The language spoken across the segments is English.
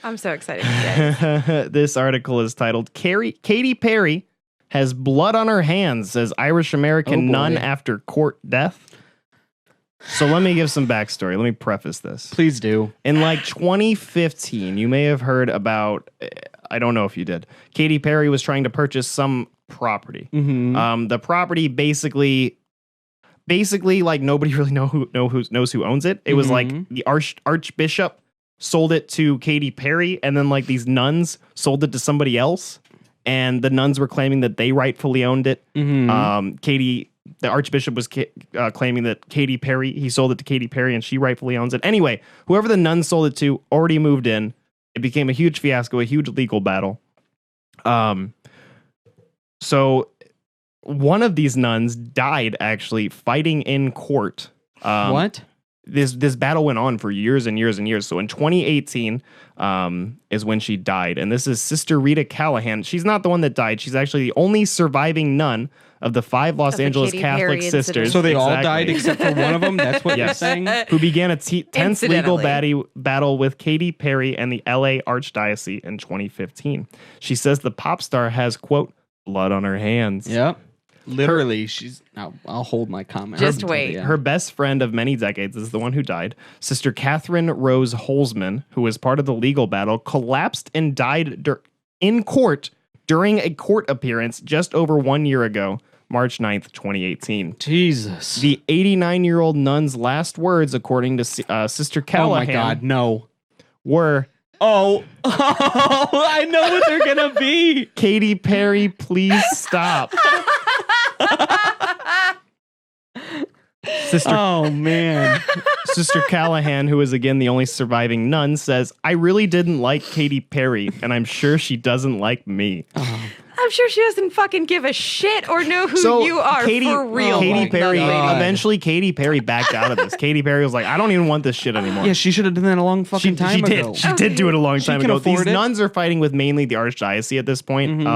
I'm so excited. Guys. This article is titled Katy Perry has blood on her hands, says Irish American nun after court death. So let me give some backstory. Let me preface this. Please do. In like 2015, you may have heard about, I don't know if you did, Katy Perry was trying to purchase some property. Mm-hmm. The property basically like nobody really knows who owns it. It was like the archbishop sold it to Katy Perry, and then like these nuns sold it to somebody else, and the nuns were claiming that they rightfully owned it. The archbishop was claiming that Katy Perry, he sold it to Katy Perry and she rightfully owns it. Anyway, whoever the nuns sold it to already moved in. It became a huge fiasco, a huge legal battle. So one of these nuns died actually fighting in court. What? This battle went on for years and years and years. So in 2018 is when she died. And this is Sister Rita Callahan. She's not the one that died. She's actually the only surviving nun of the 5 Los Angeles Catholic sisters. So they all died except for one of them? That's what you're saying? Who began a tense legal battle with Katy Perry and the LA Archdiocese in 2015. She says the pop star has, quote, blood on her hands. Yep. Literally, I'll hold my comment. Just wait. Her best friend of many decades is the one who died. Sister Catherine Rose Holzman, who was part of the legal battle, collapsed and died in court during a court appearance just over 1 year ago, March 9th, 2018. Jesus. The 89-year-old nun's last words, according to Sister Callahan. Oh my God, no. Were, I know what they're going to be. Katy Perry, please stop. Oh, man. Sister Callahan, who is again the only surviving nun, says, I really didn't like Katy Perry, and I'm sure she doesn't like me. I'm sure she doesn't fucking give a shit or know who you are for real. Katy Perry, eventually Katy Perry backed out of this. Katy Perry was like, I don't even want this shit anymore. Yeah, she should have done that a long fucking time ago. She did do it a long time ago. These it. nuns are fighting with mainly the Archdiocese at this point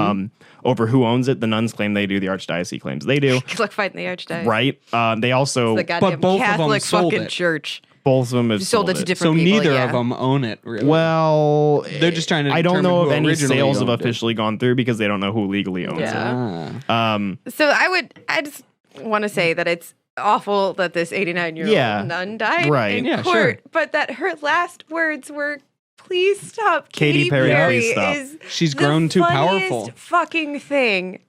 over who owns it. The nuns claim they do. The Archdiocese claims they do. It's like fighting the Archdiocese. Right. They also... It's the goddamn both Catholic of them sold fucking it. church. Both of them have sold it to different so people. Neither of them own it, really. Well, they're just trying to. I don't know if any sales have owned officially gone through because they don't know who legally owns it. So I just want to say that it's awful that this 89-year-old nun died in court, but that her last words were, "Please stop, Katy Perry please stop." She's grown too powerful. Fucking thing.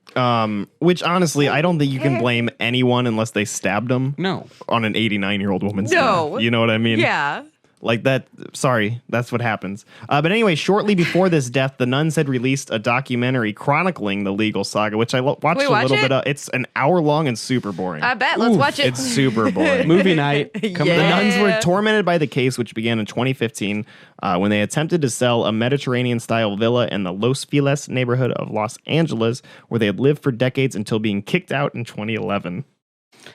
Which honestly, I don't think you can blame anyone unless they stabbed them. No. On an 89-year-old woman's No. death. You know what I mean? Yeah. Like that. Sorry, that's what happens. But anyway, shortly before this death, the nuns had released a documentary chronicling the legal saga, which I watched a little bit of. It's an hour long and super boring. I bet. Let's watch it. It's super boring. Movie night. The nuns were tormented by the case, which began in 2015 when they attempted to sell a Mediterranean-style villa in the Los Feliz neighborhood of Los Angeles, where they had lived for decades until being kicked out in 2011.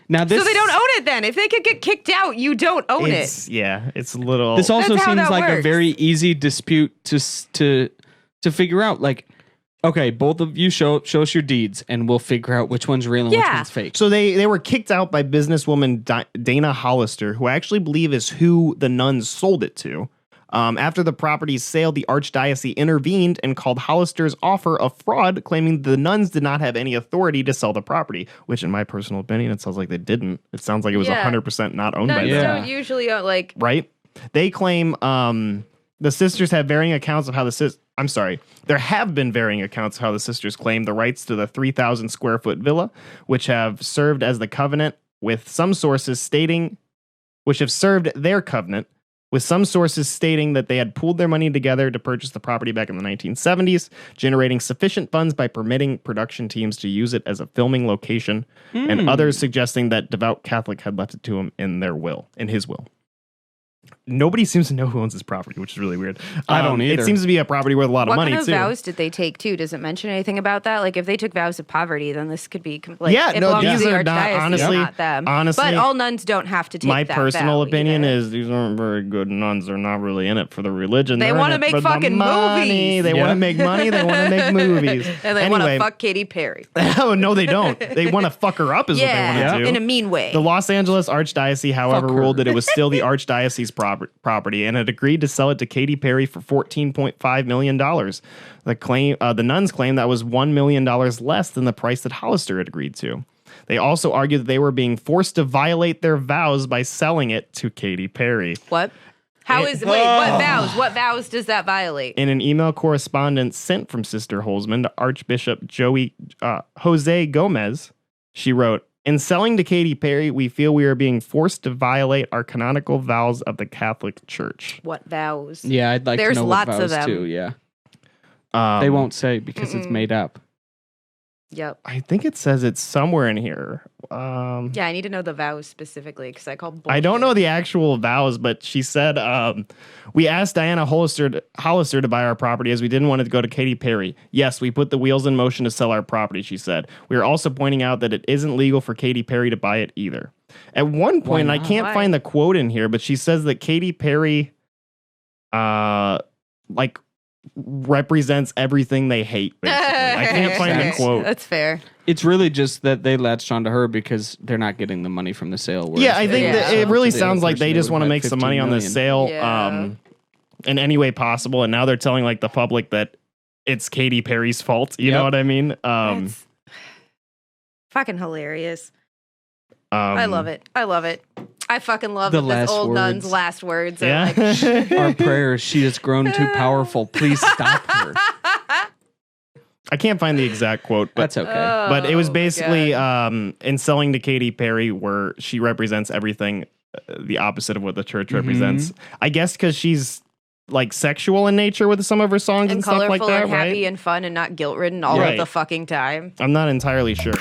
Now this, so they don't own it then. If they could get kicked out, you don't own it. Yeah, it's a little... This also seems like works. a very easy dispute to figure out. Like, okay, both of you show us your deeds, and we'll figure out which one's real and which one's fake. So they were kicked out by businesswoman Dana Hollister, who I actually believe is who the nuns sold it to. After the property's sale, the Archdiocese intervened and called Hollister's offer a fraud, claiming the nuns did not have any authority to sell the property, which in my personal opinion, it sounds like they didn't. It sounds like it was 100% not owned by them. Nuns don't usually own, like... Right? They claim the sisters have varying accounts of how there have been varying accounts of how the sisters claim the rights to the 3,000 square foot villa, which have served as the covenant with some sources stating that they had pooled their money together to purchase the property back in the 1970s, generating sufficient funds by permitting production teams to use it as a filming location, and others suggesting that devout Catholic had left it to him in his will. Nobody seems to know who owns this property, which is really weird. I don't either. It seems to be a property worth a lot of money, too. What kind of vows did they take, too? Does it mention anything about that? Like, if they took vows of poverty, then this could be... these are not, honestly... But all nuns don't have to take my that personal vow opinion either. is these aren't very good nuns. They're not really in it for the religion. They want to make fucking movies. They want to make money. They want to make movies. And they want to fuck Katy Perry. Oh, no, they don't. They want to fuck her up is what they want to do. In a mean way. The Los Angeles Archdiocese, however, ruled that it was still the Archdiocese's property. property and had agreed to sell it to Katy Perry for $14.5 million. The nuns claim that was $1 million less than the price that Hollister had agreed to. They also argued that they were being forced to violate their vows by selling it to Katy Perry. What? What vows? What vows does that violate? In an email correspondence sent from Sister Holzman to Archbishop Jose Gomez, she wrote, "In selling to Katy Perry, we feel we are being forced to violate our canonical vows of the Catholic Church." What vows? Yeah, I'd like There's to know lots what vows of them. too, yeah. They won't say because it's made up. Yep. I think it says it's somewhere in here. Yeah, I need to know the vows specifically because I called bullshit. I don't know the actual vows, but she said, we asked Diana Hollister to buy our property as we didn't want it to go to Katy Perry. Yes, we put the wheels in motion to sell our property, she said. We are also pointing out that it isn't legal for Katy Perry to buy it either. At one point, and I can't find the quote in here, but she says that Katy Perry, represents everything they hate, basically. I can't find the quote. That's fair. It's really just that they latched onto her because they're not getting the money from the sale. Yeah, I think that it really sounds like they just want to make some money on this sale in any way possible. And now they're telling like the public that it's Katy Perry's fault. You know what I mean? That's fucking hilarious. I love it. I fucking love this old nun's last words. Yeah. Our prayers, she has grown too powerful. Please stop her. I can't find the exact quote, but that's okay. But it was basically in selling to Katy Perry, where she represents everything the opposite of what the church represents. I guess because she's like sexual in nature with some of her songs and stuff like that, and happy and fun and not guilt ridden all of the fucking time. I'm not entirely sure.